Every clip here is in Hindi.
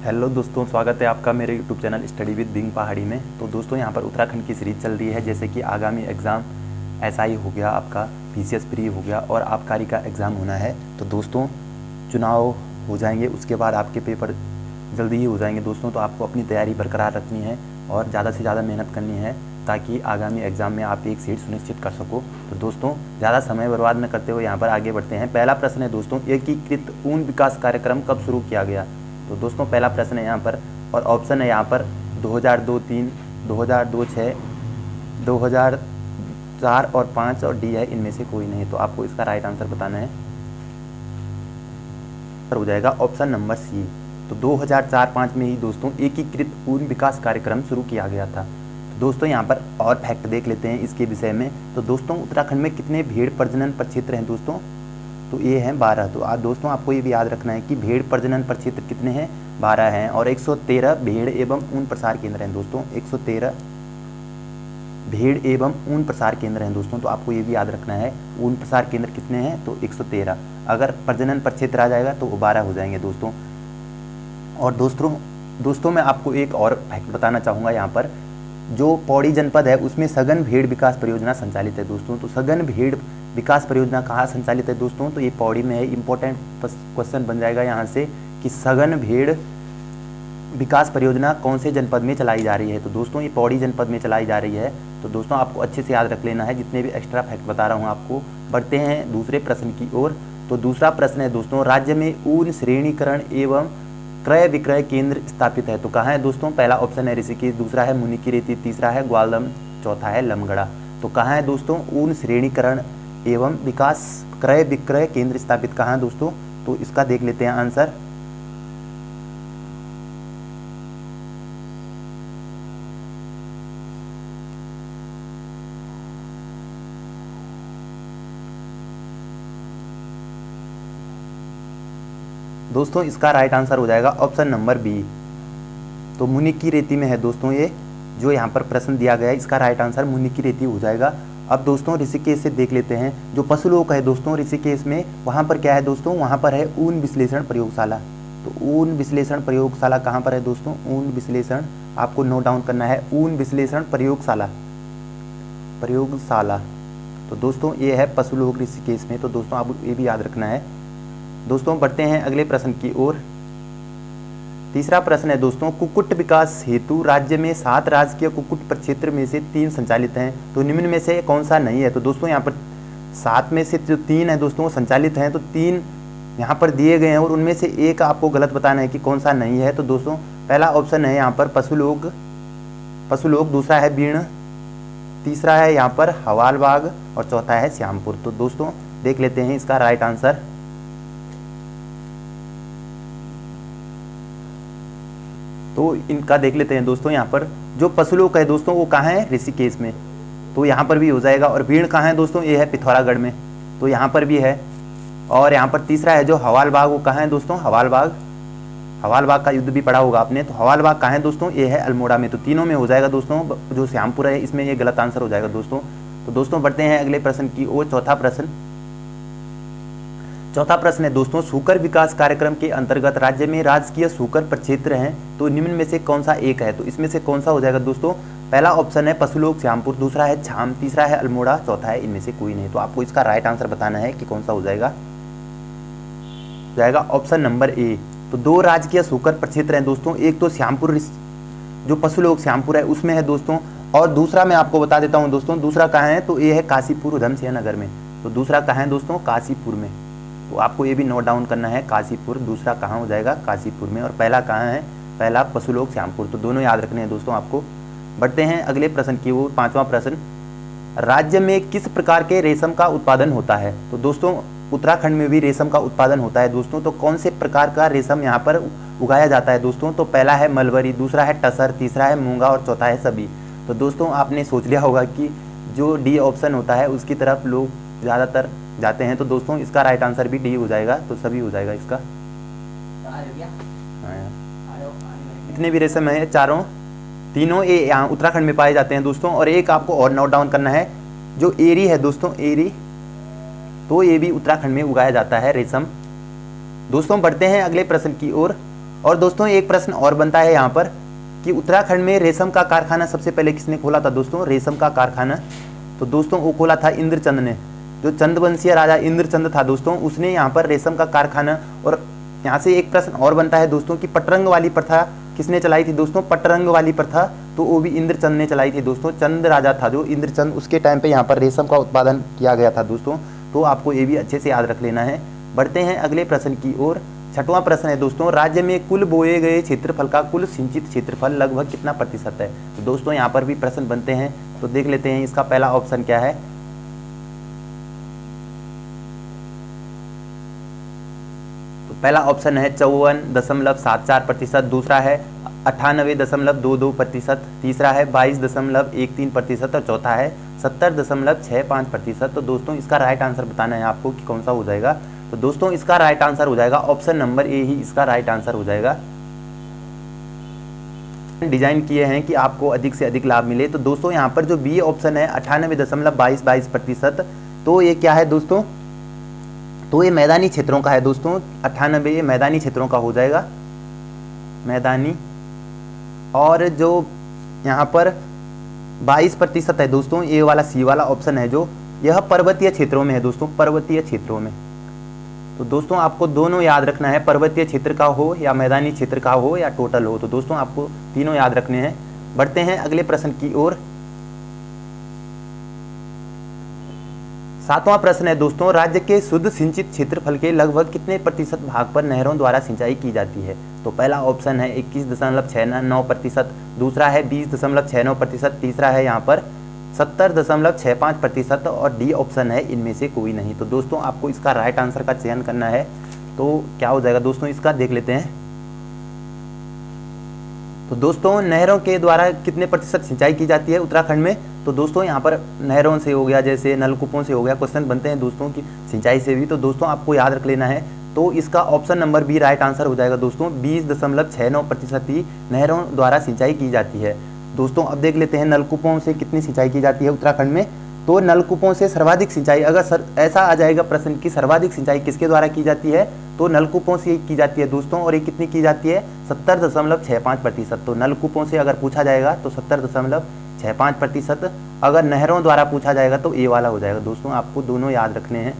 हेलो दोस्तों, स्वागत है आपका मेरे YouTube channel study with Bing Pahadi में। तो दोस्तों यहाँ पर उत्तराखंड की सीरीज चल रही है, जैसे कि आगामी एग्ज़ाम एसआई हो गया, आपका पीसीएस प्री हो गया और आबकारी का एग्ज़ाम होना है। तो दोस्तों चुनाव हो जाएंगे, उसके बाद आपके पेपर जल्दी ही हो जाएंगे दोस्तों। तो आपको अपनी तैयारी बरकरार रखनी है और ज़्यादा से ज़्यादा मेहनत करनी है ताकि आगामी एग्ज़ाम में आप एक सीट सुनिश्चित कर सको। तो दोस्तों ज़्यादा समय बर्बाद न करते हुए यहाँ पर आगे बढ़ते हैं। पहला प्रश्न है दोस्तों, एकीकृत ऊन विकास कार्यक्रम कब शुरू किया गया? तो दोस्तों पहला प्रश्न है यहाँ पर और ऑप्शन है यहाँ पर 2002-3, 2002-6, 2004 और 5 और डी है इनमें से कोई नहीं। तो आपको इसका राइट आंसर बताना है, हो जाएगा ऑप्शन नंबर सी। तो 2004-5 में ही दोस्तों एकीकृत ऊन विकास कार्यक्रम शुरू किया गया था। तो दोस्तों यहाँ पर और फैक्ट देख लेते हैं इसके विषय में। तो दोस्तों उत्तराखंड में कितने भेड़ प्रजनन प्रक्षेत्र हैं दोस्तों? तो ये हैं 12। तो दोस्तों आपको ये भी याद रखना है कि भेड़ प्रजनन प्रक्षेत्र कितने हैं? 12 हैं। और 113 भेड़ एवं ऊन प्रसार केंद्र हैं दोस्तों। 113 भेड़ एवं ऊन प्रसार केंद्र हैं दोस्तों। तो आपको ये भी याद रखना है, ऊन प्रसार केंद्र कितने हैं? तो 113। अगर प्रजनन प्रक्षेत्र आ जाएगा तो वो 12 हो जाएंगे दोस्तों। और दोस्तों मैं आपको एक और फैक्ट बताना चाहूँगा यहाँ पर। जो पौड़ी जनपद है उसमें सघन भेड़ विकास परियोजना संचालित है दोस्तों। तो सघन भेड़ विकास परियोजना कहाँ संचालित है दोस्तों? तो ये पौड़ी में है। इंपॉर्टेंट क्वेश्चन बन जाएगा यहाँ से कि सघन भेड़ विकास परियोजना कौन से जनपद में चलाई जा रही है? तो दोस्तों ये पौड़ी जनपद में चलाई जा रही है। तो दोस्तों आपको अच्छे से याद रख लेना है, जितने भी एक्स्ट्रा फैक्ट बता रहा हूँ आपको। बढ़ते हैं दूसरे प्रश्न की ओर। तो दूसरा प्रश्न है दोस्तों, राज्य में ऊन श्रेणीकरण एवं क्रय विक्रय केंद्र स्थापित है। तो कहाँ है दोस्तों? पहला ऑप्शन है ऋषिकेश, दूसरा है मुनिकीरेती, तीसरा है ग्वालदम, चौथा है लमगड़ा। तो कहाँ है दोस्तों ऊन श्रेणीकरण एवं विकास क्रय विक्रय केंद्र स्थापित कहाँ है दोस्तों? तो इसका देख लेते हैं आंसर। दोस्तों इसका राइट आंसर हो जाएगा ऑप्शन नंबर बी। तो मुनिकीरेती में है दोस्तों। ये जो यहाँ पर प्रश्न दिया गया है इसका राइट आंसर मुनिकीरेती हो जाएगा। अब दोस्तों ऋषिकेश से देख लेते हैं। जो पशुलोक है दोस्तों ऋषिकेश में, वहाँ पर क्या है दोस्तों? वहाँ पर है ऊन विश्लेषण प्रयोगशाला। तो ऊन विश्लेषण प्रयोगशाला कहाँ पर है दोस्तों? ऊन विश्लेषण, आपको नोट डाउन करना है, ऊन विश्लेषण प्रयोगशाला। तो दोस्तों ये है पशुलोक ऋषिकेश में। तो दोस्तों आप ये भी याद रखना है। दोस्तों बढ़ते हैं अगले प्रश्न की ओर। तीसरा प्रश्न है दोस्तों, कुक्कुट विकास हेतु राज्य में 7 राजकीय कुक्कुट प्रक्षेत्र में से 3 संचालित हैं। तो निम्न में से कौन सा नहीं है? तो दोस्तों यहाँ पर 7 में से जो 3 है दोस्तों वो संचालित हैं। तो 3 यहाँ पर दिए गए हैं और उनमें से एक आपको गलत बताना है कि कौन सा नहीं है। तो दोस्तों पहला ऑप्शन है यहाँ पर पशुलोक, दूसरा है बीण, तीसरा है यहाँ पर हवालबाग और चौथा है श्यामपुर। तो दोस्तों देख लेते हैं इसका राइट आंसर। तो इनका देख लेते हैं दोस्तों। यहाँ पर जो पशुलोक है दोस्तों वो कहाँ है? ऋषिकेश में। तो यहाँ पर भी हो जाएगा। और भीड़ कहाँ है दोस्तों? ये है पिथौरागढ़ में। तो यहाँ पर भी है। और यहाँ पर तीसरा है जो हवालबाग, वो कहाँ है दोस्तों? हवालबाग का युद्ध भी पढ़ा होगा आपने। तो हवालबाग कहाँ है दोस्तों? ये है अल्मोड़ा में। तो तीनों में हो जाएगा दोस्तों। जो श्यामपुर है इसमें ये गलत आंसर हो जाएगा दोस्तों। तो दोस्तों बढ़ते हैं अगले प्रश्न की ओर। चौथा प्रश्न है दोस्तों, सूकर विकास कार्यक्रम के अंतर्गत राज्य में राजकीय सूकर प्रक्षेत्र हैं। तो निम्न में से कौन सा एक है? तो इसमें से कौन सा हो जाएगा दोस्तों? पहला ऑप्शन है पशुलोक श्यामपुर, दूसरा है छाम, तीसरा है अल्मोड़ा, चौथा है इनमें से कोई नहीं। तो आपको इसका राइट आंसर बताना है कि कौन सा हो जाएगा। Option number A. तो 2 राजकीय सूकर प्रक्षेत्र हैं दोस्तों। एक तो श्यामपुर, जो पशुलोक श्यामपुर है उसमें है दोस्तों। और दूसरा मैं आपको बता देता हूँ दोस्तों, दूसरा कहाँ है? तो ये है काशीपुर उधमसिंह नगर में। तो दूसरा कहाँ है दोस्तों? काशीपुर में। तो आपको ये भी नोट डाउन करना है, काशीपुर। दूसरा कहाँ हो जाएगा? काशीपुर में। और पहला कहाँ है? पहला पशुलोक श्यामपुर। तो दोनों याद रखने हैं दोस्तों आपको। बढ़ते हैं अगले प्रश्न की ओर। 5वां प्रश्न, राज्य में किस प्रकार के रेशम का उत्पादन होता है? तो दोस्तों उत्तराखंड में भी रेशम का उत्पादन होता है दोस्तों। तो कौन से प्रकार का रेशम यहाँ पर उगाया जाता है दोस्तों? तो पहला है मलबरी, दूसरा है टसर, तीसरा है मूंगा और चौथा है सभी। तो दोस्तों आपने सोच लिया होगा कि जो डी ऑप्शन होता है उसकी तरफ लोग ज़्यादातर जाते हैं। तो दोस्तों इसका राइट आंसर भी डी हो जाएगा। तो सभी हो जाएगा इसका। इतने भी रेशम है तीनों ये यहाँ उत्तराखंड में पाए जाते हैं दोस्तों। और एक आपको और नोट डाउन करना है, जो एरी है दोस्तों, एरी, तो ये भी उत्तराखंड में उगाया जाता है रेशम। दोस्तों बढ़ते हैं अगले प्रश्न की ओर। और दोस्तों एक प्रश्न और बनता है यहाँ पर कि उत्तराखंड में रेशम का कारखाना सबसे पहले किसने खोला था दोस्तों, रेशम का कारखाना। तो दोस्तों वो खोला था इंद्रचंद ने, जो चंद्रवंशीय राजा इंद्रचंद था दोस्तों, उसने यहाँ पर रेशम का कारखाना। और यहाँ से एक प्रश्न और बनता है दोस्तों कि पटरंग वाली प्रथा किसने चलाई थी दोस्तों, पटरंग वाली प्रथा तो वो भी इंद्रचंद ने चलाई थी दोस्तों। चंद राजा था जो इंद्रचंद, उसके टाइम पे यहाँ पर रेशम का उत्पादन किया गया था दोस्तों। तो आपको ये भी अच्छे से याद रख लेना है। बढ़ते हैं अगले प्रश्न की ओर। छठवां प्रश्न है दोस्तों, राज्य में कुल बोए गए क्षेत्रफल का कुल सिंचित क्षेत्रफल लगभग कितना प्रतिशत है। तो दोस्तों यहाँ पर भी प्रश्न बनते हैं, तो देख लेते हैं इसका पहला ऑप्शन क्या है। तो पहला ऑप्शन है 54.74%, दूसरा है 98.22%, तीसरा है 22.13% और चौथा है 70.65%। तो दोस्तों इसका राइट आंसर बताना है आपको कि कौन सा हो जाएगा। तो दोस्तों इसका राइट आंसर हो जाएगा ऑप्शन नंबर ए ही इसका राइट आंसर हो जाएगा। डिजाइन किए हैं कि आपको अधिक से अधिक लाभ मिले। तो दोस्तों यहाँ पर जो बी ऑप्शन है 98.22%, तो ये क्या है दोस्तों, तो ये मैदानी क्षेत्रों का है दोस्तों। 98 ये मैदानी क्षेत्रों का हो जाएगा, मैदानी। और जो यहाँ पर 22% है दोस्तों, ये वाला सी वाला ऑप्शन है जो यह पर्वतीय क्षेत्रों में है दोस्तों, पर्वतीय क्षेत्रों में। तो दोस्तों आपको दोनों याद रखना है, पर्वतीय क्षेत्र का हो या मैदानी क्षेत्र का हो या टोटल हो। तो दोस्तों आपको तीनों याद रखने हैं। बढ़ते हैं अगले प्रश्न की ओर। सातवां प्रश्न है दोस्तों, राज्य के शुद्ध सिंचित क्षेत्रफल के लगभग कितने प्रतिशत भाग पर नहरों द्वारा सिंचाई की जाती है। तो पहला ऑप्शन है 21.69%, दूसरा है 20.69%, तीसरा है यहाँ पर 70.65% और डी ऑप्शन है इनमें से कोई नहीं। तो दोस्तों आपको इसका राइट आंसर का चयन करना है। तो क्या हो जाएगा दोस्तों, इसका देख लेते हैं। तो दोस्तों नहरों के द्वारा कितने प्रतिशत सिंचाई की जाती है उत्तराखंड में। तो दोस्तों यहाँ पर नहरों से हो गया, जैसे नलकूपों से हो गया, क्वेश्चन बनते हैं दोस्तों की सिंचाई से भी। तो दोस्तों आपको याद रख लेना है। तो इसका option number B right answer हो जाएगा दोस्तों। 20.69% ही नहरों द्वारा सिंचाई की जाती है दोस्तों। अब देख लेते हैं नलकूपों से कितनी सिंचाई की जाती है उत्तराखंड में। तो नलकूपों से सर्वाधिक सिंचाई, अगर ऐसा आ जाएगा प्रश्न की सर्वाधिक सिंचाई किसके द्वारा की जाती है, तो नलकूपों से की जाती है दोस्तों। और ये कितनी की जाती है, 70.65%। तो नलकूपों से अगर पूछा जाएगा तो 70.65%, अगर नहरों द्वारा पूछा जाएगा तो ए वाला हो जाएगा दोस्तों। आपको दोनों याद रखने हैं,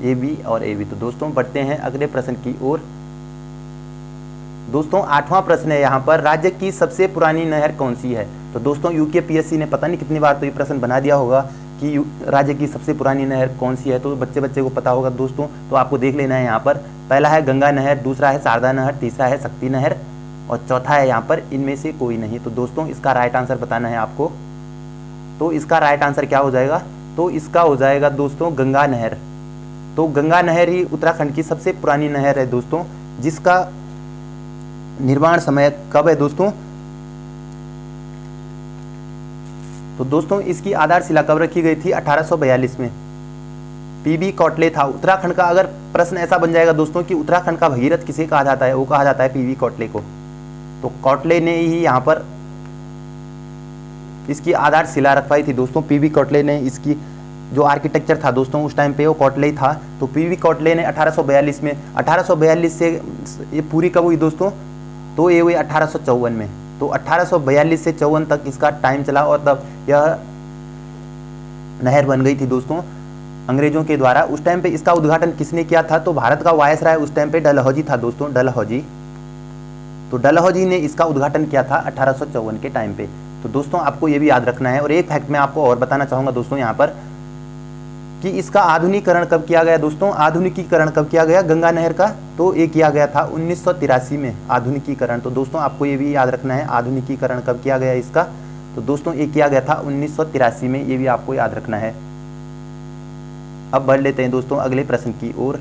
ए बी और ए बी। तो दोस्तों बढ़ते हैं अगले प्रश्न की ओर। दोस्तों आठवां प्रश्न है यहाँ पर, राज्य की सबसे पुरानी नहर कौन सी है। तो दोस्तों यूकेपीएससी ने पता नहीं कितनी बार तो ये प्रश्न बना दिया होगा कि राज्य की सबसे पुरानी नहर कौन सी है। तो बच्चे को पता होगा दोस्तों। तो आपको देख लेना है यहाँ पर, पहला है गंगा नहर, दूसरा है शारदा नहर, तीसरा है शक्ति नहर और चौथा है यहाँ पर इनमें से कोई नहीं। तो दोस्तों इसका राइट आंसर बताना है आपको। तो इसका राइट आंसर क्या हो जाएगा, तो इसका हो जाएगा दोस्तों गंगा नहर। तो गंगा नहर ही उत्तराखंड की सबसे पुरानी नहर है दोस्तों, जिसका निर्माण समय कब है दोस्तों। तो दोस्तों इसकी आधारशिला कब रखी गई थी, 1842 में। पीबी कौटले था उत्तराखंड का। अगर प्रश्न ऐसा बन जाएगा दोस्तों कि उत्तराखंड का भगीरथ किसे कहा जाता है, वो कहा जाता है पीबी कौटले को। तो कौटले ने ही यहाँ पर इसकी आधारशिला रखवाई थी दोस्तों। पीबी कौटले ने, इसकी जो आर्किटेक्चर था दोस्तों उस टाइम पे वो कौटले ही था। तो पीबी कौटले ने 1842 में, 1842 से ये पूरी कब हुई दोस्तों, तो ये हुई 1854 में। तो 1842 से 54 तक इसका टाइम चला और तब यह नहर बन गई थी दोस्तों अंग्रेजों के द्वारा। उस टाइम पे इसका उद्घाटन किसने किया था, तो भारत का वायसराय उस टाइम पे डलहौजी था दोस्तों, डलहौजी। तो डलहौजी ने इसका उद्घाटन किया था 1854 के टाइम पे। तो दोस्तों आपको ये भी याद रखना है। और एक फैक्ट मैं आपको और बताना चाहूँगा दोस्तों यहाँ पर कि इसका आधुनिकीकरण कब किया गया दोस्तों, आधुनिकीकरण कब किया गया गंगा नहर का, तो ये किया गया था 1983 में आधुनिकीकरण। तो दोस्तों आपको ये भी याद रखना है आधुनिकीकरण कब किया गया इसका। तो दोस्तों ये किया गया था 1983 में, ये भी आपको याद रखना है। अब बढ़ लेते हैं दोस्तों अगले प्रश्न की ओर।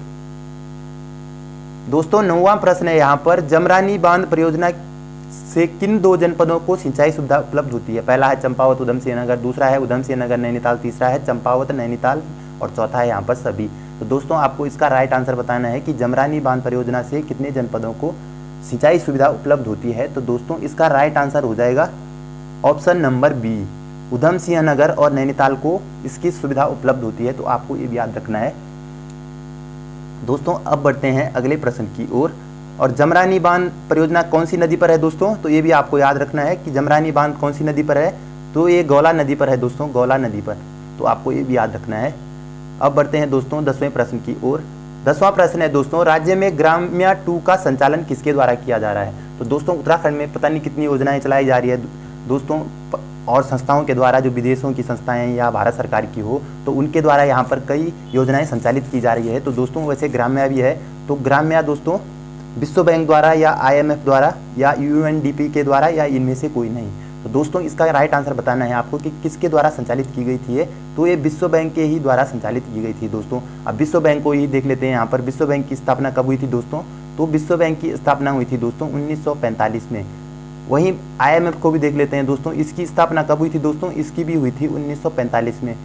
दोस्तों 9वां प्रश्न है यहाँ पर, जमरानी बांध परियोजना से किन 2 जनपदों को सिंचाई सुविधा उपलब्ध होती है। पहला है चंपावत उधमसिंह नगर, दूसरा है उधमसिंह नगर नैनीताल, तीसरा है चंपावत नैनीताल और चौथा है यहाँ पर सभी। तो दोस्तों आपको इसका राइट आंसर बताना है कि जमरानी बांध परियोजना से कितने जनपदों को सिंचाई सुविधा उपलब्ध होती है। तो दोस्तों इसका राइट आंसर हो जाएगा option number B, Udham Singh Nagar और नैनीताल को इसकी सुविधा उपलब्ध होती है। तो आपको ये भी याद रखना है दोस्तों। अब बढ़ते हैं अगले प्रश्न की ओर। और जमरानी बांध परियोजना कौन सी नदी पर है दोस्तों, तो ये भी आपको याद रखना है कि जमरानी बांध कौन सी नदी पर है, तो ये गौला नदी पर है दोस्तों, गौला नदी पर, तो आपको ये भी याद रखना है। अब बढ़ते हैं दोस्तों 10वें प्रश्न की ओर। 10वां प्रश्न है दोस्तों, राज्य में ग्राम्या 2 का संचालन किसके द्वारा किया जा रहा है। तो दोस्तों उत्तराखंड में पता नहीं कितनी योजनाएं चलाई जा रही है दोस्तों, और संस्थाओं के द्वारा, जो विदेशों की संस्थाएं या भारत सरकार की हो, तो उनके द्वारा यहाँ पर कई योजनाएं संचालित की जा रही है। तो दोस्तों वैसे ग्राम्या भी है, तो ग्राम्या दोस्तों विश्व बैंक द्वारा या IMF द्वारा या UNDP के द्वारा या इनमें से कोई नहीं। तो दोस्तों इसका राइट आंसर बताना है आपको कि किसके द्वारा संचालित की गई थी ये, तो ये विश्व बैंक के ही द्वारा संचालित की गई थी दोस्तों। अब विश्व बैंक को ही देख लेते हैं यहाँ पर, विश्व बैंक की स्थापना कब हुई थी दोस्तों, तो विश्व बैंक की स्थापना हुई थी दोस्तों 1945 में। वहीं IMF को भी देख लेते हैं दोस्तों, इसकी स्थापना कब हुई थी दोस्तों, इसकी भी हुई थी 1945 में।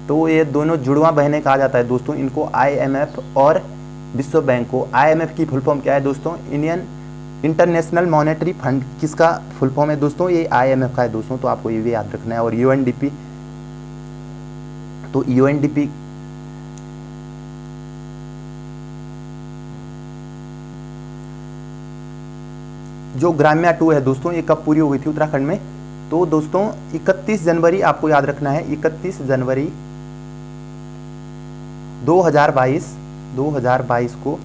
तो ये दोनों जुड़वा बहनें कहा जाता है दोस्तों इनको, IMF और विश्व बैंक को। IMF की फुल फॉर्म क्या है दोस्तों, इंटरनेशनल मॉनेटरी फंड, किसका फुल फॉर्म है दोस्तों, ये IMF का है दोस्तों, तो आपको ये भी याद रखना है। और UNDP, तो UNDP जो ग्राम्या 2 है दोस्तों, ये कब पूरी हो गई थी उत्तराखंड में, तो दोस्तों 31 जनवरी आपको याद रखना है, 31 जनवरी 2022 को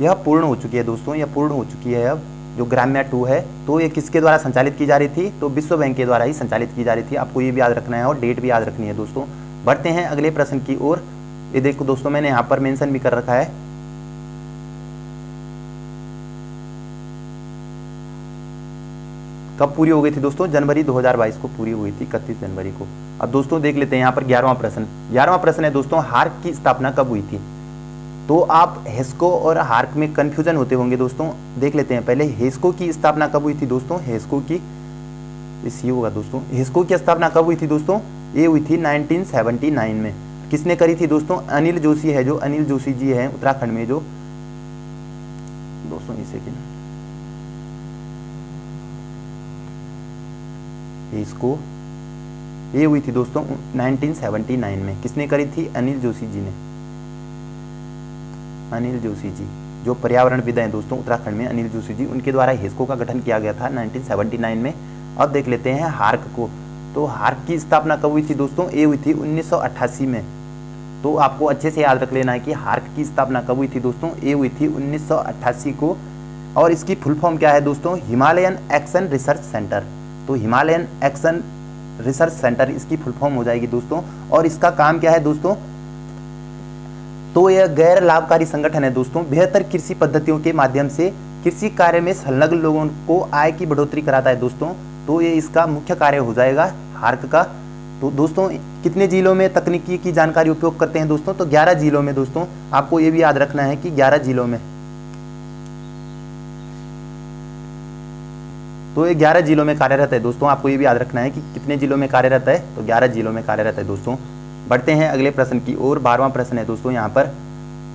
यह पूर्ण हो चुकी है दोस्तों, यह पूर्ण हो चुकी है। अब जो ग्राम्या 2 है, तो ये किसके द्वारा संचालित की जा रही थी, तो विश्व बैंक के द्वारा ही संचालित की जा रही थी। आपको ये भी याद रखना है और डेट भी याद रखनी है दोस्तों। बढ़ते हैं अगले प्रश्न की ओर। ये देखो दोस्तों, मैंने यहाँ पर मेंशन भी कर रखा है, कब पूरी हो गई थी दोस्तों, जनवरी 2022 को पूरी हुई थी, 31 जनवरी को। अब दोस्तों देख लेते हैं यहाँ पर 11वां प्रश्न। 11वां प्रश्न है दोस्तों, हार्क की स्थापना कब हुई थी। तो आप हेस्को और हार्क में कंफ्यूजन होते होंगे दोस्तों, देख लेते हैं पहले हेस्को की स्थापना कब हुई थी दोस्तों, हेस्को की इस होगा दोस्तों, हेस्को की स्थापना कब हुई थी दोस्तों, ये हुई थी 1979 में। किसने करी थी दोस्तों, अनिल जोशी है, जो अनिल जोशी जी हैं उत्तराखंड में, जो दोस्तों इसे की हेस्को, ये हुई थी दोस्तों 1979 में। किसने करी थी, अनिल जोशी जी ने, अनिल जोशी जी जो पर्यावरणविद हैं दोस्तों उत्तराखंड में, अनिल जोशी जी, उनके द्वारा हेस्को का गठन किया गया था 1979 में। अब देख लेते हैं हार्क को। तो हार्क की स्थापना कब हुई थी दोस्तों, ये हुई थी 1988 में। तो आपको अच्छे से याद रख लेना है कि हार्क की स्थापना कब हुई थी दोस्तों, ये हुई थी 1988 को। और इसकी फुल फॉर्म क्या है दोस्तों, हिमालयन एक्शन रिसर्च सेंटर। तो हिमालयन एक्शन रिसर्च सेंटर इसकी फुल फॉर्म हो जाएगी दोस्तों। और इसका काम क्या है दोस्तों, तो यह गैर लाभकारी संगठन है दोस्तों, बेहतर कृषि पद्धतियों के माध्यम से कृषि कार्य में संलग्न लोगों को आय की बढ़ोतरी कराता है दोस्तों। तो ये इसका मुख्य कार्य हो जाएगा हार्क का। तो दोस्तों कितने जिलों में तकनीकी की जानकारी उपयोग करते हैं दोस्तों, तो 11 जिलों में दोस्तों। आपको ये भी याद रखना है कि 11 जिलों में, तो ये 11 जिलों में कार्यरत है दोस्तों। आपको ये भी याद रखना है कि कितने जिलों में कार्यरत है, तो 11 जिलों में कार्यरत है दोस्तों। बढ़ते हैं अगले प्रश्न की ओर। 12वां प्रश्न है दोस्तों यहाँ पर।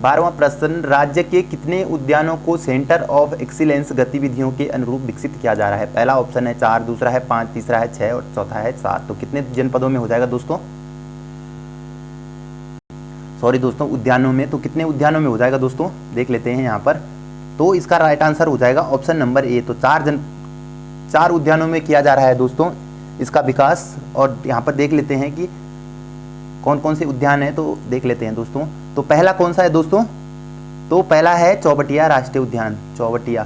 12वां प्रश्न, राज्य के कितने उद्यानों को सेंटर ऑफ एक्सीलेंस गतिविधियों के अनुरूप विकसित किया जा रहा है। पहला ऑप्शन है 4, दूसरा है 5, तीसरा है 6 और चौथा है 7। तो कितने जनपदों में हो जाएगा दोस्तों, सॉरी दोस्तों उद्यानों में, तो कितने उद्यानों में हो जाएगा दोस्तों, देख लेते हैं यहाँ पर। तो इसका राइट आंसर हो जाएगा ऑप्शन नंबर ए। तो 4 उद्यानों में किया जा रहा है दोस्तों इसका विकास। और यहाँ पर देख लेते हैं कि कौन कौन से उद्यान है, तो देख लेते हैं दोस्तों। तो पहला कौन सा है दोस्तों, तो पहला है चौबटिया राष्ट्रीय उद्यान। चौबटिया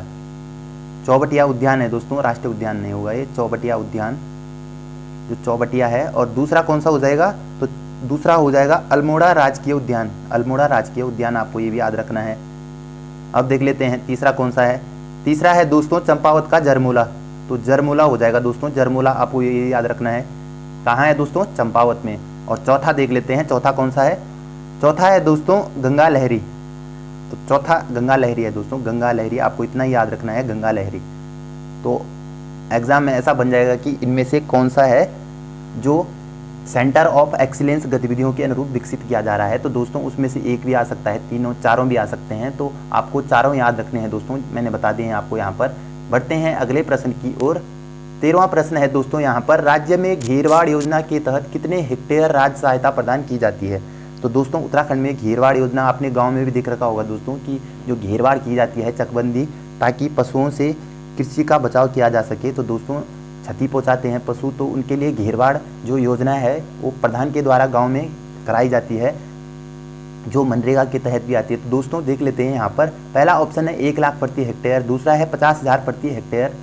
उद्यान है दोस्तों, राष्ट्रीय उद्यान नहीं होगा ये, चौबटिया उद्यान जो चौबटिया है। और दूसरा कौन सा हो जाएगा, तो दूसरा हो जाएगा अल्मोड़ा राजकीय उद्यान। अल्मोड़ा राजकीय उद्यान, आपको ये भी याद रखना है। अब देख लेते हैं तीसरा कौन सा है। तीसरा है दोस्तों चंपावत का जरमूला। तो जरमूला हो जाएगा दोस्तों, जरमूला आपको ये याद रखना है, कहाँ है दोस्तों, चंपावत में। और चौथा देख लेते हैं, चौथा कौन सा है, चौथा है दोस्तों गंगा लहरी। तो चौथा गंगा लहरी है दोस्तों, गंगा लहरी, आपको इतना ही याद रखना है, गंगा लहरी। तो एग्जाम में ऐसा बन जाएगा कि इनमें से कौन सा है जो सेंटर ऑफ एक्सीलेंस गतिविधियों के अनुरूप विकसित किया जा रहा है। तो दोस्तों उसमें से एक भी आ सकता है, तीनों चारों भी आ सकते हैं। तो आपको चारों याद रखने हैं दोस्तों, मैंने बता दिए हैं आपको यहाँ पर। बढ़ते हैं अगले प्रश्न की ओर। 13वां प्रश्न है दोस्तों यहाँ पर, राज्य में घेरवाड़ योजना के तहत कितने हेक्टेयर राज्य सहायता प्रदान की जाती है। तो दोस्तों उत्तराखंड में घेरवाड़ योजना आपने गांव में भी देख रखा होगा दोस्तों कि जो घेरवाड़ की जाती है चकबंदी, ताकि पशुओं से कृषि का बचाव किया जा सके। तो दोस्तों क्षति पहुंचाते हैं पशु, तो उनके लिए घेरवाड़ जो योजना है वो प्रधान के द्वारा गाँव में कराई जाती है, जो मनरेगा के तहत भी आती है। तो दोस्तों देख लेते हैं यहाँ पर पहला ऑप्शन है 1 लाख प्रति हेक्टेयर, दूसरा है 50,000 प्रति हेक्टेयर,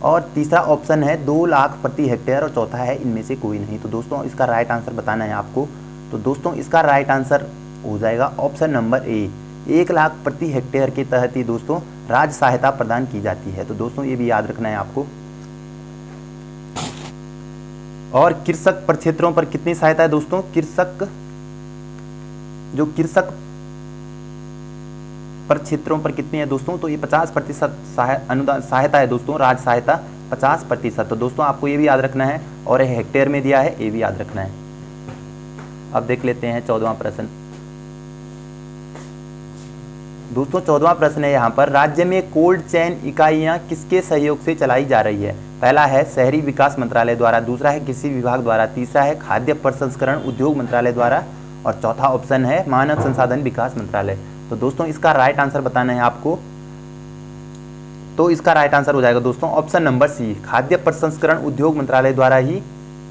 और तीसरा ऑप्शन है 2 लाख प्रति हेक्टेयर, और चौथा है इनमें से कोई नहीं। तो दोस्तों इसका राइट आंसर बताना है आपको। तो दोस्तों इसका राइट आंसर हो जाएगा ऑप्शन नंबर ए, 1 लाख प्रति हेक्टेयर के तहत ही दोस्तों राज्य सहायता प्रदान की जाती है। तो दोस्तों ये भी याद रखना है आपको। और कृषक प्रक्षेत्रों पर कितनी सहायता है दोस्तों? कृषक प्रक्षेत्रों पर कितनी है दोस्तों? तो ये 50% अनुदान सहायता है दोस्तों, राज्य सहायता 50%। तो दोस्तों आपको ये भी याद रखना है, और हेक्टेयर में दिया है, ये भी याद रखना है। अब देख लेते हैं 14वां प्रश्न। दोस्तों 14वां प्रश्न है यहाँ पर, राज्य में कोल्ड चेन इकाइयाँ किसके सहयोग से चलाई जा रही है? पहला है शहरी विकास मंत्रालय द्वारा, दूसरा है कृषि विभाग द्वारा, तीसरा है खाद्य प्रसंस्करण उद्योग मंत्रालय द्वारा, और चौथा ऑप्शन है मानव संसाधन विकास मंत्रालय। तो दोस्तों इसका राइट आंसर बताना है आपको। तो इसका राइट आंसर हो जाएगा दोस्तों ऑप्शन नंबर सी, खाद्य प्रसंस्करण उद्योग मंत्रालय द्वारा ही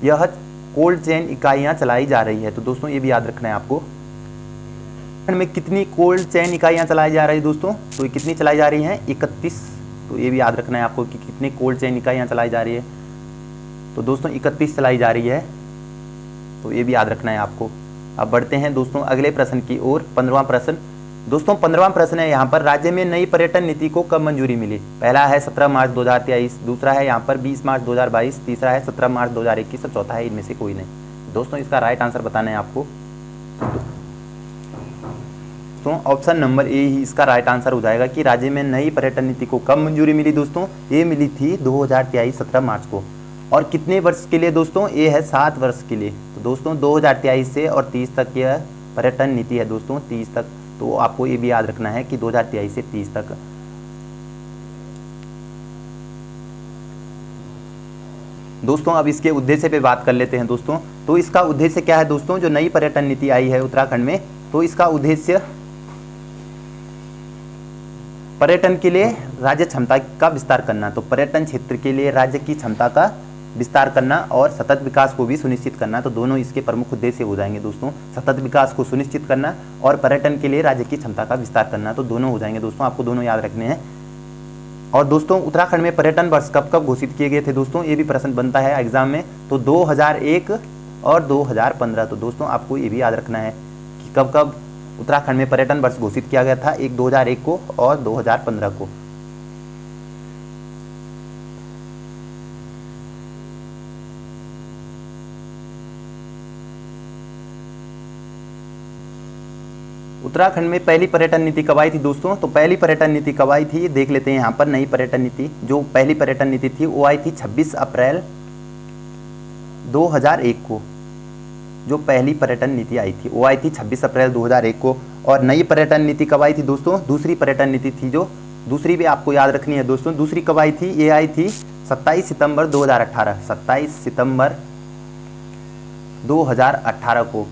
यह कोल्ड चेन इकाइयां चलाई जा रही है। तो दोस्तों ये भी याद रखना है आपको। में कितनी कोल्ड चेन इकाइयां चलाई जा रही है दोस्तों? तो ये कितनी चलाई जा रही हैं? 31। तो ये भी याद रखना है आपको कि कितनी कोल्ड चेन इकाइयां चलाई जा रही है। तो दोस्तों 31 चलाई जा रही है, तो ये भी याद रखना है आपको। अब बढ़ते हैं दोस्तों अगले प्रश्न की ओर, 15वां प्रश्न। दोस्तों 15वां प्रश्न है यहाँ पर, राज्य में नई पर्यटन नीति को कब मंजूरी मिली? पहला है 17 मार्च 2023, दूसरा है यहाँ पर 20 मार्च 2022, तीसरा है 17 मार्च 2021, और चौथा है इनमें से कोई नहीं। दोस्तों इसका राइट आंसर बताना है आपको। तो ऑप्शन नंबर ए ही इसका राइट आंसर हो जाएगा कि राज्य में नई पर्यटन नीति को कब मंजूरी मिली दोस्तों? ये मिली थी 2023 17 मार्च को। और कितने वर्ष के लिए दोस्तों? ये है 7 वर्ष के लिए। तो दोस्तों 2023 से और 30 तक यह पर्यटन नीति है दोस्तों, 30 तक। तो आपको ये भी याद रखना है कि 2023 से 30 तक। दोस्तों अब इसके उद्देश्य पे बात कर लेते हैं दोस्तों। तो इसका उद्देश्य क्या है दोस्तों? जो नई पर्यटन नीति आई है उत्तराखंड में, तो इसका उद्देश्य पर्यटन के लिए राज्य क्षमता का विस्तार करना। तो पर्यटन क्षेत्र के लिए राज्य की क्षमता का विस्तार करना और सतत विकास को भी सुनिश्चित करना। तो दोनों इसके प्रमुख उद्देश्य हो जाएंगे दोस्तों, सतत विकास को सुनिश्चित करना और पर्यटन के लिए राज्य की क्षमता का विस्तार करना। तो दोनों हो जाएंगे दोस्तों, आपको दोनों याद रखने हैं। और दोस्तों उत्तराखंड में पर्यटन वर्ष कब कब घोषित किए गए थे दोस्तों? ये भी प्रश्न बनता है एग्जाम में। तो 2001 और 2015। तो दोस्तों आपको ये भी याद रखना है कि कब कब उत्तराखंड में पर्यटन वर्ष घोषित किया गया था, एक 2001 को और 2015 को। उत्तराखंड में पहली पर्यटन नीति कब आई थी दोस्तों? तो पहली पर्यटन नीति कब आई थी देख लेते हैं यहाँ पर। नई पर्यटन नीति, जो पहली पर्यटन नीति थी वो आई थी 26 अप्रैल 2001 को। जो पहली पर्यटन नीति आई थी वो आई थी 26 अप्रैल 2001 को। और नई पर्यटन नीति कब आई थी दोस्तों? दूसरी पर्यटन नीति थी, जो दूसरी भी आपको याद रखनी है दोस्तों। दूसरी कब आई थी? ये आई थी 27 सितंबर 2018, 27 सितंबर 2018 को।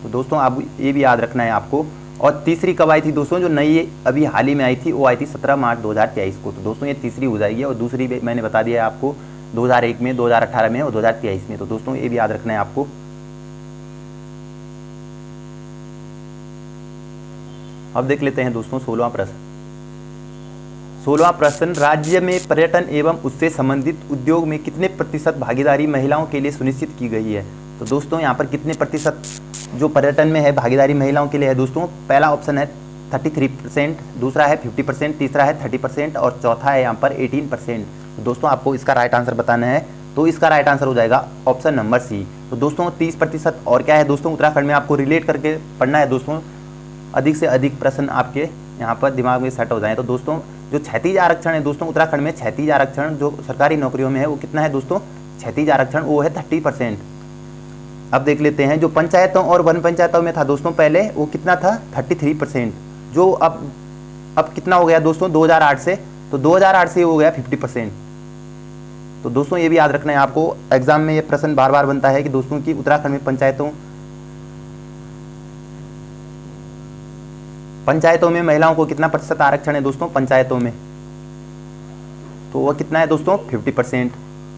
तो दोस्तों आप ये भी याद रखना है आपको। और तीसरी कब आई थी दोस्तों? जो नई अभी हाल ही में आई थी वो आई थी 17 मार्च 2023 को। तो दोस्तों ये तीसरी हो जाएगी। और दूसरी मैंने बता दिया है आपको 2001 में, 2018 में और 2023 में। तो दोस्तों ये भी याद रखना है आपको। अब देख लेते हैं दोस्तों 16वां प्रश्न। 16वां प्रश्न, राज्य में पर्यटन एवं उससे संबंधित उद्योग में कितने प्रतिशत भागीदारी महिलाओं के लिए सुनिश्चित की गई है? तो दोस्तों यहाँ पर कितने प्रतिशत जो पर्यटन में है भागीदारी महिलाओं के लिए है दोस्तों? पहला ऑप्शन है 33%, दूसरा है 50%, तीसरा है 30% और चौथा है यहाँ पर 18%। तो दोस्तों आपको इसका राइट आंसर बताना है। तो इसका राइट आंसर हो जाएगा ऑप्शन नंबर सी। तो दोस्तों 30% और क्या है दोस्तों? उत्तराखंड में आपको रिलेट करके पढ़ना है दोस्तों, अधिक से अधिक प्रश्न आपके यहाँ पर दिमाग में सेट हो जाए। तो दोस्तों जो क्षैतिज आरक्षण है दोस्तों उत्तराखंड में, क्षैतिज आरक्षण जो सरकारी नौकरियों में है वो कितना है दोस्तों? क्षैतिज आरक्षण वो है 30%। अब देख लेते हैं जो पंचायतों और वन पंचायतों में था दोस्तों पहले, वो कितना था? 33%। जो अब कितना हो गया दोस्तों 2008 से? तो 2008 से हो गया 50%। तो दोस्तों ये भी याद रखना है आपको, एग्जाम में ये प्रश्न बार बार बनता है कि दोस्तों की उत्तराखंड में पंचायतों पंचायतों में महिलाओं को कितना प्रतिशत आरक्षण है दोस्तों पंचायतों में, तो वह कितना है दोस्तों 50%।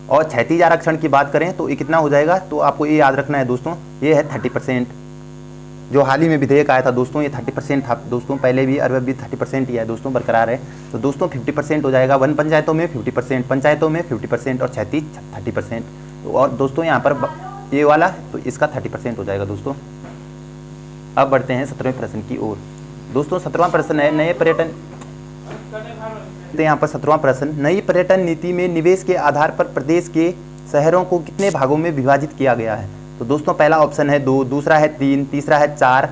और क्षैतिज आरक्षण की बात करें तो ये कितना हो जाएगा, तो आपको ये याद रखना है दोस्तों, ये है 30%। जो हाल ही में विधेयक आया था दोस्तों ये 30% था दोस्तों, पहले भी और भी 30% ही है दोस्तों, बरकरार है। तो दोस्तों 50% हो जाएगा, वन पंचायतों में 50%, पंचायतों में 50% और क्षैतिज 30%। तो और दोस्तों यहाँ पर ये वाला तो इसका 30% हो जाएगा दोस्तों। अब बढ़ते हैं 17वें प्रश्न की ओर। दोस्तों 17वां प्रश्न है नए पर्यटन, तो यहाँ पर 17वां प्रश्न, नई पर्यटन नीति में निवेश के आधार पर प्रदेश के शहरों को कितने भागों में विभाजित किया गया है। तो दोस्तों पहला ऑप्शन है 2, दूसरा है 3, तीसरा है 4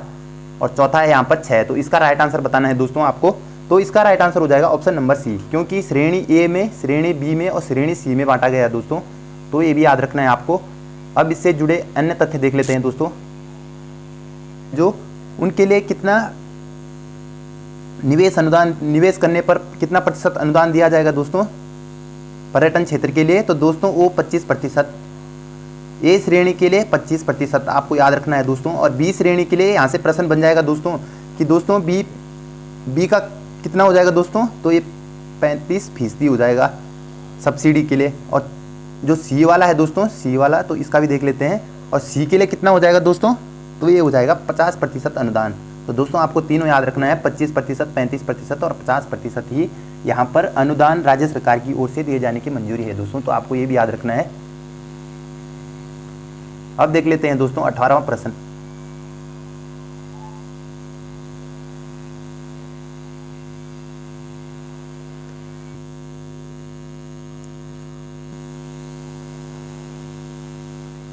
और चौथा है यहाँ पर 6। तो इसका राइट आंसर बताना है दोस्तों आपको। तो इसका राइट आंसर हो जाएगा ऑप्शन नंबर सी, क्योंकि श्रेणी ए में, श्रेणी बी में और श्रेणी सी में बांटा गया है दोस्तों, तो ये भी याद रखना है आपको। अब इससे जुड़े अन्य तथ्य देख लेते हैं दोस्तों, जो उनके लिए कितना निवेश करने पर कितना प्रतिशत अनुदान दिया जाएगा दोस्तों पर्यटन क्षेत्र के लिए। तो दोस्तों वो 25%, ए श्रेणी के लिए 25% आपको याद रखना है दोस्तों। और बी श्रेणी के लिए यहाँ से प्रश्न बन जाएगा दोस्तों कि दोस्तों बी का कितना हो जाएगा दोस्तों, तो ये 35% हो जाएगा सब्सिडी के लिए। और जो सी वाला है दोस्तों, सी वाला तो इसका भी देख लेते हैं, और सी के लिए कितना हो जाएगा दोस्तों, तो ये हो जाएगा 50% अनुदान। तो दोस्तों आपको तीनों याद रखना है, 25%, 35% और 50% ही यहाँ पर अनुदान राज्य सरकार की ओर से दिए जाने की मंजूरी है दोस्तों, तो आपको ये भी याद रखना है। अब देख लेते हैं दोस्तों 18वां प्रश्न।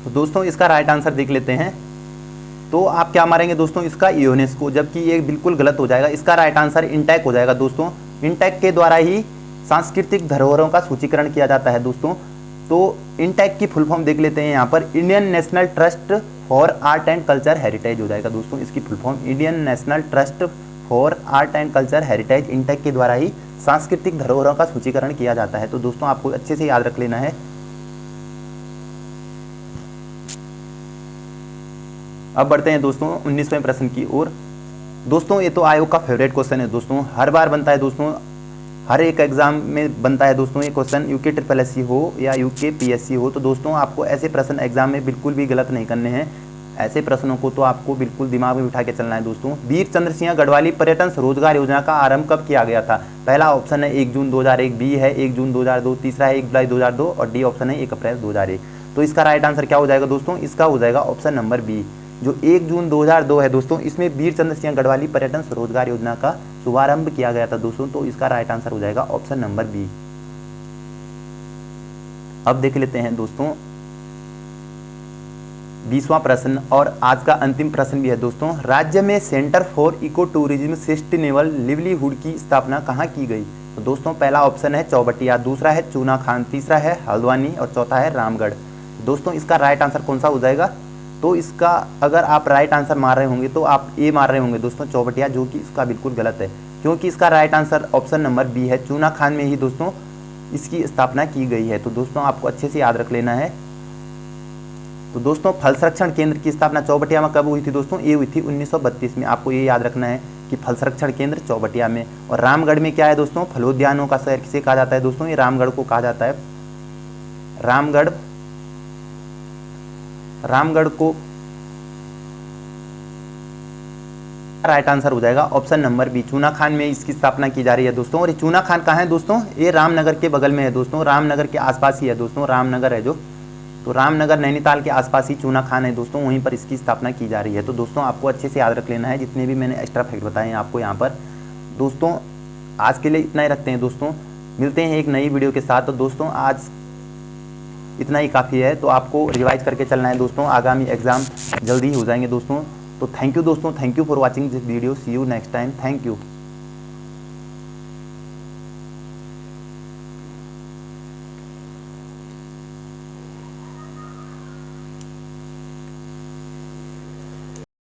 तो दोस्तों इसका राइट आंसर देख लेते हैं। तो आप क्या मारेंगे दोस्तों, इसका यूनेस्को, जबकि ये बिल्कुल गलत हो जाएगा। इसका राइट आंसर इंटैक हो जाएगा दोस्तों। इंटैक के द्वारा ही सांस्कृतिक धरोहरों का सूचीकरण किया जाता है दोस्तों। तो इंटैक की फुल फॉर्म देख लेते हैं यहाँ पर, Indian National Trust for Art and Culture Heritage हो जाएगा दोस्तों इसकी full form, Indian National Trust for Art and Culture Heritage. INTACH के द्वारा ही सांस्कृतिक धरोहरों का सूचीकरण किया जाता है। तो दोस्तों आपको अच्छे से याद रख लेना है। अब बढ़ते हैं दोस्तों 19वें प्रश्न की ओर। दोस्तों ये तो आयोग का फेवरेट क्वेश्चन है दोस्तों, हर बार बनता है दोस्तों, हर एक एग्जाम में बनता है दोस्तों ये क्वेश्चन, यूके SSSC हो या यूके PSC हो। तो दोस्तों आपको ऐसे प्रश्न एग्जाम में बिल्कुल भी गलत नहीं करने हैं। ऐसे प्रश्नों को तो आपको बिल्कुल दिमाग में बिठा के चलना है दोस्तों। वीर चंद्र सिंह गढ़वाली पर्यटन रोजगार योजना का आरंभ कब किया गया था। पहला ऑप्शन है 1 जून 2001, बी है 1 जून 2002, तीसरा है 1 जुलाई 2002 और डी ऑप्शन है 1 अप्रैल 2001। तो इसका राइट आंसर क्या हो जाएगा दोस्तों, इसका हो जाएगा ऑप्शन नंबर बी, जो 1 जून 2002 है दोस्तों। इसमें वीर चंद्र सिंह गढ़वाली पर्यटन रोजगार योजना का शुभारंभ किया गया था दोस्तों। तो इसका राइट आंसर हो जाएगा ऑप्शन नंबर बी। अब देख लेते हैं दोस्तों 20वां प्रश्न और आज का अंतिम प्रश्न भी है दोस्तों। राज्य में Centre for Eco Tourism Sustainable Livelihood की स्थापना कहाँ की गई। तो दोस्तों पहला ऑप्शन है चौबटिया, दूसरा है चूना खान, तीसरा है हल्द्वानी और चौथा है रामगढ़। दोस्तों इसका राइट आंसर कौन सा हो जाएगा, तो इसका अगर आप राइट आंसर मार रहे होंगे तो आप ए मार रहे होंगे दोस्तों चौबटिया, जो कि इसका बिल्कुल गलत है, क्योंकि इसका right answer option number B है, चूना खान में ही दोस्तों इसकी स्थापना की गई है। तो दोस्तों आपको अच्छे से याद रख लेना है। तो दोस्तों फल संरक्षण केंद्र की स्थापना चौबटिया में कब हुई थी दोस्तों, ये हुई थी 1932 में। आपको ये याद रखना है कि फल संरक्षण केंद्र चौबटिया में। और रामगढ़ में क्या है दोस्तों, फलोद्यानों का शहर किसे कहा जाता है दोस्तों, ये रामगढ़ को कहा जाता है। रामगढ़ को राइट आंसर हो जाएगा ऑप्शन नंबर बी, चूना खान में इसकी स्थापना की जा रही है दोस्तों। और ये चूना खान कहाँ है दोस्तों, ये रामनगर के बगल में है दोस्तों, रामनगर के आसपास ही है दोस्तों, रामनगर है जो, तो रामनगर नैनीताल के आसपास ही चूना खान है दोस्तों, वहीं पर इसकी स्थापना की जा रही है। तो दोस्तों आपको अच्छे से याद रख लेना है जितने भी मैंने एक्स्ट्रा फैक्ट बताए हैं आपको यहाँ पर। दोस्तों आज के लिए इतना ही रखते हैं दोस्तों, मिलते हैं एक नई वीडियो के साथ। तो दोस्तों आज इतना ही काफ़ी है, तो आपको रिवाइज करके चलना है दोस्तों, आगामी एग्जाम जल्दी ही हो जाएंगे दोस्तों। तो थैंक यू दोस्तों, thank you for watching this video, see you next time, thank you.